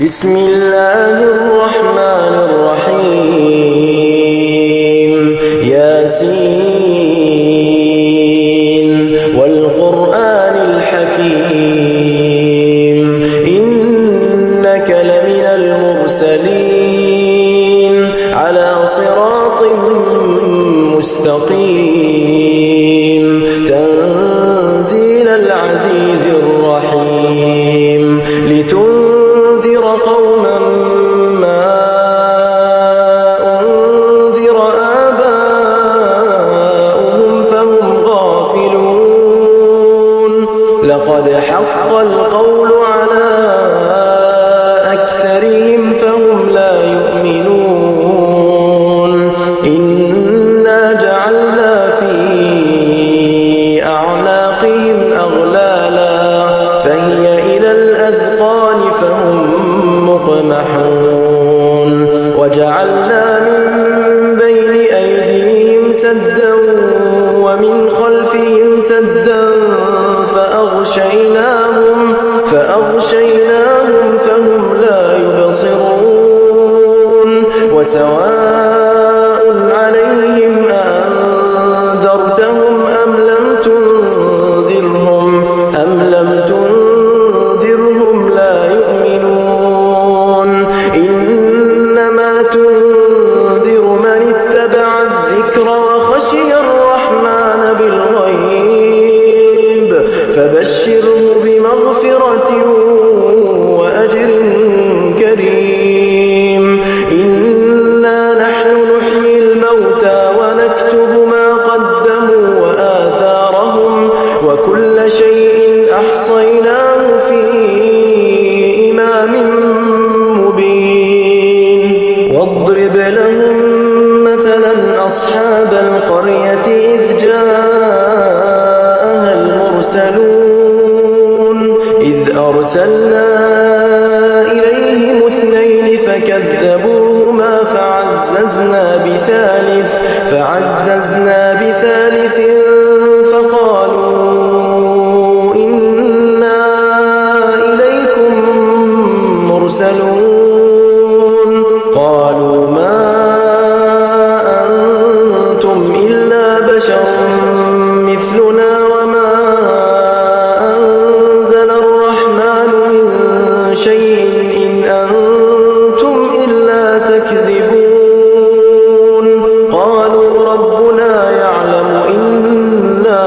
بسم الله الرحمن الرحيم ياسين والقرآن الحكيم إنك لمن المرسلين على صراط مستقيم تنزيل العزيز الرحيم لتنذر قوما ما أنذر آباؤهم فهم غافلون لقد حق القول على أكثرهم فهم لا يؤمنون إنا جعلنا في أعناقهم أغلالا فهي إلى الأذقان فهم مقمحون وجعلنا من بين أيديهم سدا ومن خلفهم سدا فأغشيناهم فهم لا يبصرون وسواء عليهم أأنذرتهم أم لم تنذرهم لا يؤمنون إنما تنذر من اتبع الذكر وخشي الرحمن بالغيب فبشره بمغفرة وأجر كريم إنا نحن نحيي الموتى ونكتب ما قدموا وآثارهم وكل شيء أحصيناه في إمام مبين واضرب لهم مثلا أصحاب القرية إذ جاءها المرسلون إذ أرسلنا إليهم اثنين فكذبوهما فعززنا بثالث فقالوا إنا إليكم مرسلون قالوا ما أنتم إلا بشر مثلنا وما أنزل الرحمن من شيء إن أنتم إلا تكذبون قالوا ربنا يعلم إنا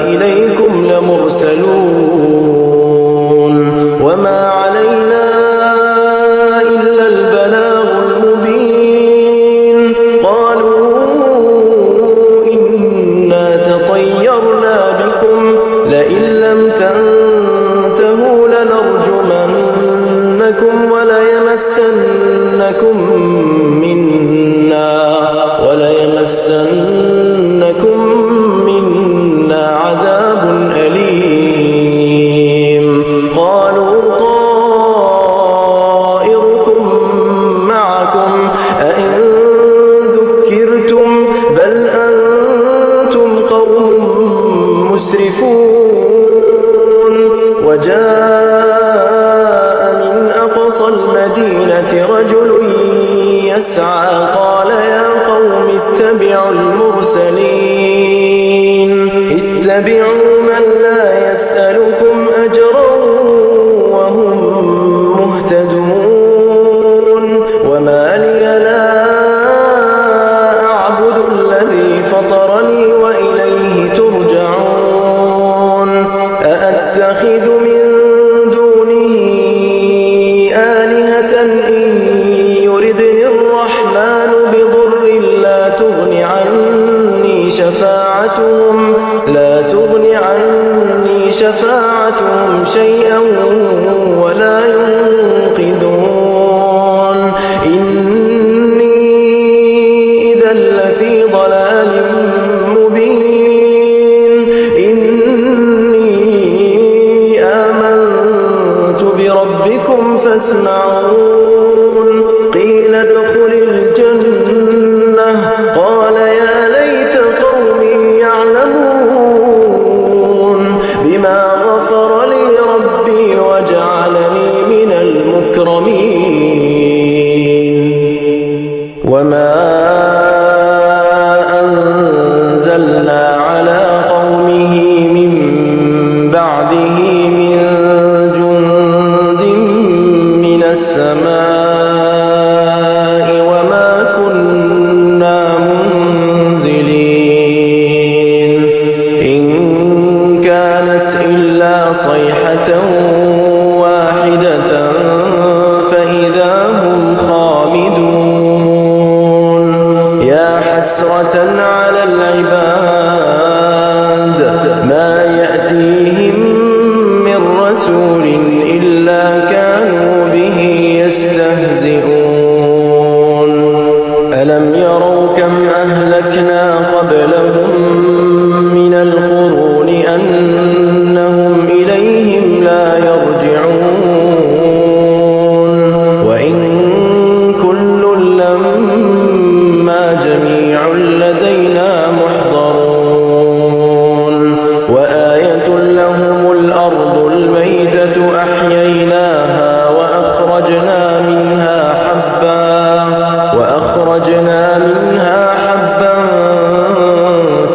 إليكم لمرسلون وما علينا إلا البلاغ المبين قالوا إنا تطيرنا بكم لئن لم تنتهوا لنرجمنكم وليمسنكم منا عذاب أليم قالوا طائركم معكم أئن ذكرتم بل أنتم قوم مسرفون وجاء من أقصى المدينة رجل يسعى قال يا قوم اتبعوا من لا يسألكم أجرا وهم مهتدون وما لي لا أعبد الذي فطرني وإليه ترجعون أأتخذ من دونه آلهة إن يردني الرحمن بضر لا تغن عني شفاعتهم شيئا ولا ينقذون إني إذا لفي ضلال مبين إني آمنت بربكم فاسمعون قيل ادخل الجنة قال يا ليت قومي يعلمون بما غفر لي ربي وجعلني من من جند من السماء وما كنا منزلين إن كانت إلا صيحة واحدة فإذا هم خامدون يا حسرة على العباد ما يأتيهم من رسول إلا كانوا به يستهزئون ألم يروا كم أهلكنا قبلهم من القرون أنهم إليهم لا يرجعون وإن كل لما جميع لدينا محضرون وآية لهم الأرض الميتة أحييناها وأخرجنا منها حبا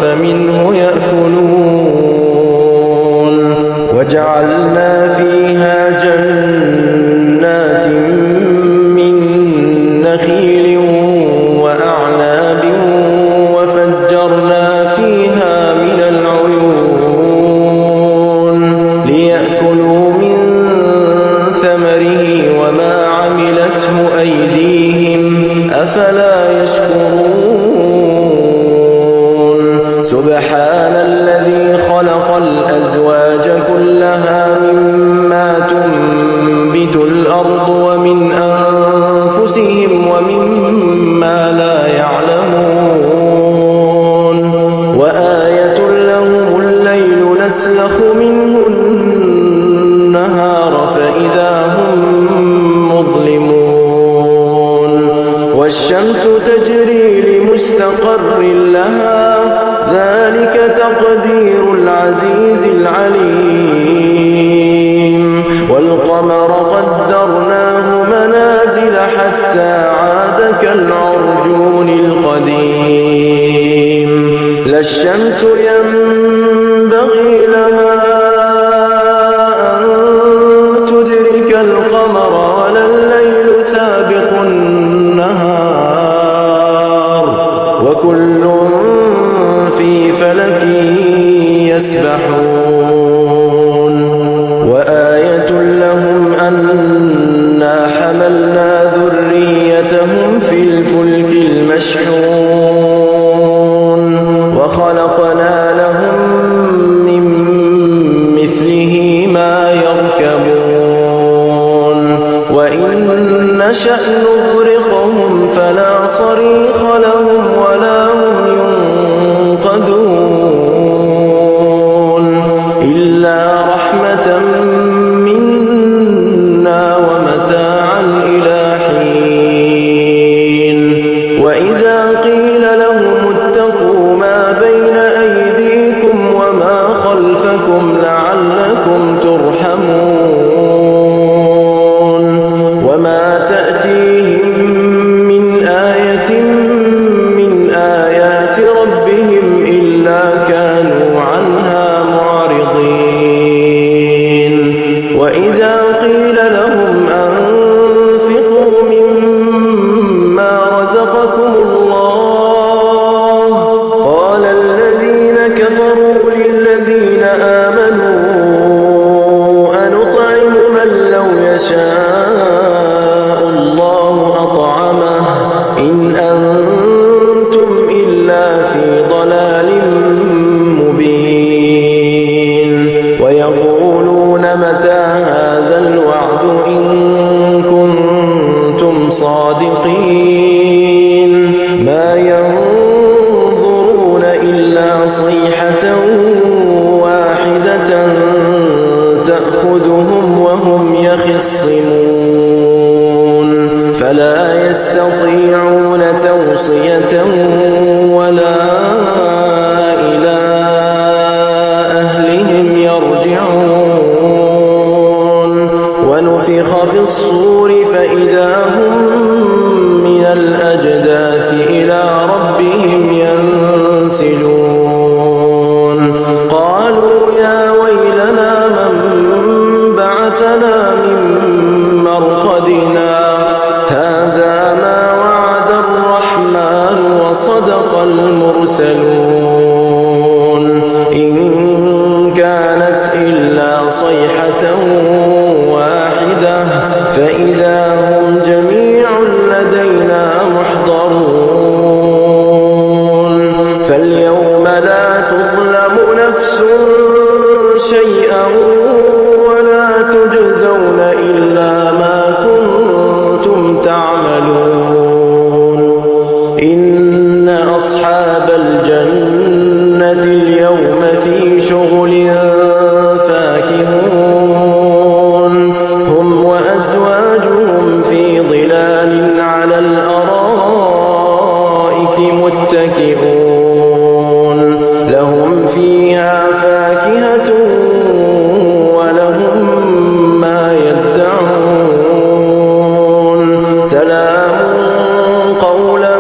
فمنه يأكلون وجعلنا فيها جنات من نخيل وأعناب وفجرنا فيها من العيون ليأكلوا من ثمره وما عملته أيديهم أفلا يشكرون سبحان الذي خلق الأزواج كلها مما تنبت الأرض ومن أنفسهم ومما لا يعلمون وآية لهم الليل نسلخ منه النهار فإذا هم مظلمون والشمس تجري لمستقر لها ذلك تقدير العزيز العليم والقمر قدرناه منازل حتى عاد كالعرجون القديم لا الشمس ينبغي لها أن تدرك القمر ولا الليل سابق النهار وكل في فلك يسبحون وآية لهم أنا حملنا ذريتهم في الفلك المشحون وخلقنا لهم من مثله ما يركبون وإن نشأ نغرقهم فلا صريخ لهم ولا هم ينقذون إلا رحمة منا ومتاعا إلى حين وإذا قيل لهم اتقوا ما بين أيديكم وما خلفكم لعلكم ترحمون وما تأتيهم من آية من آيات ربهم إلا كانوا عنها معرضين وإذا قيل لهم أنفقوا مما رزقكم الله قال الذين كفروا للذين آمنوا أنطعم من لو يشاء الله أطعمه إن أنتم إلا في ضلال مبين ويقولون متى هذا الوعد إن كنتم صادقين ما ينظرون إلا صيحة واحدة تأخذهم وهم يخصمون فلا يستطيعون توصية ولا إلى أهلهم يرجعون ونفخ في الصور فإذا هم من الأجداث إلى ربهم ينسلون قالوا يا ويلنا من واحدة فإذا هم جميع لدينا محضرون فاليوم لا تظلم نفس شيئا ولا تجزون إلا ما كنتم تعملون إن أصحاب الجنة اليوم في شغل فاكهون هم وأزواجهم في ظلال على الأرائك متكئون لهم فيها فاكهة ولهم ما يدعون سلام قولا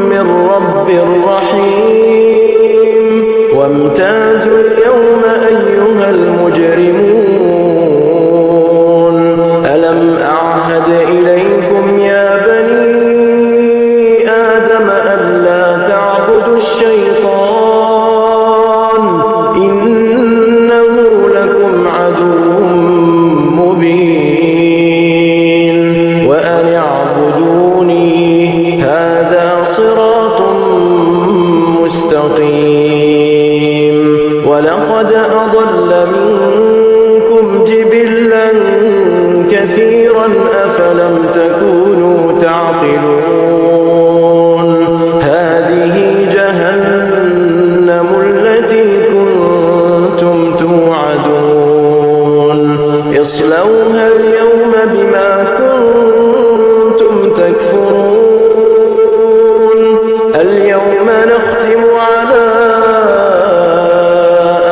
من رب رحيم وامتازوا اليوم أيها المجرمون ألم أعهد إليكم يا بني آدم ألا تعبدوا الشيطان إنه لكم عدو مبين وأن اعبدوني هذا صراط مستقيم ولقد أضل منكم جبلا كثيرا أفلم تكونوا تعقلون هذه جهنم التي كنتم توعدون اصلوها اليوم بما كنتم تكفرون اليوم نختم على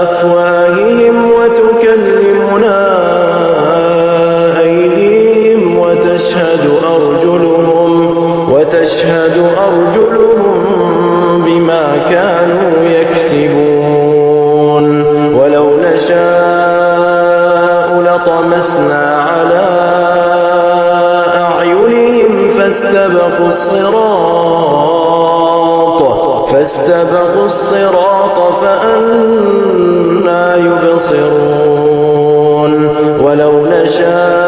أفواههم وتكلمنا أيديهم وتشهد أرجلهم بما كانوا يكسبون ولو نشاء لطمسنا على أعينهم فاستبقوا الصراط فأنى يبصرون ولو نشاء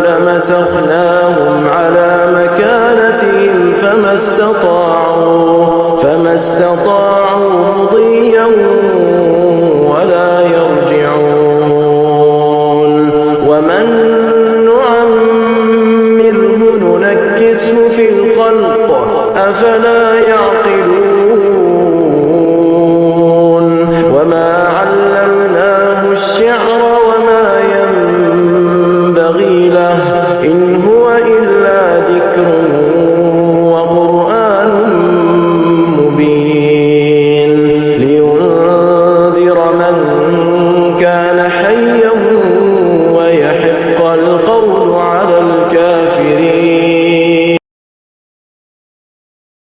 لمسخناهم على مكانتهم فما استطاعوا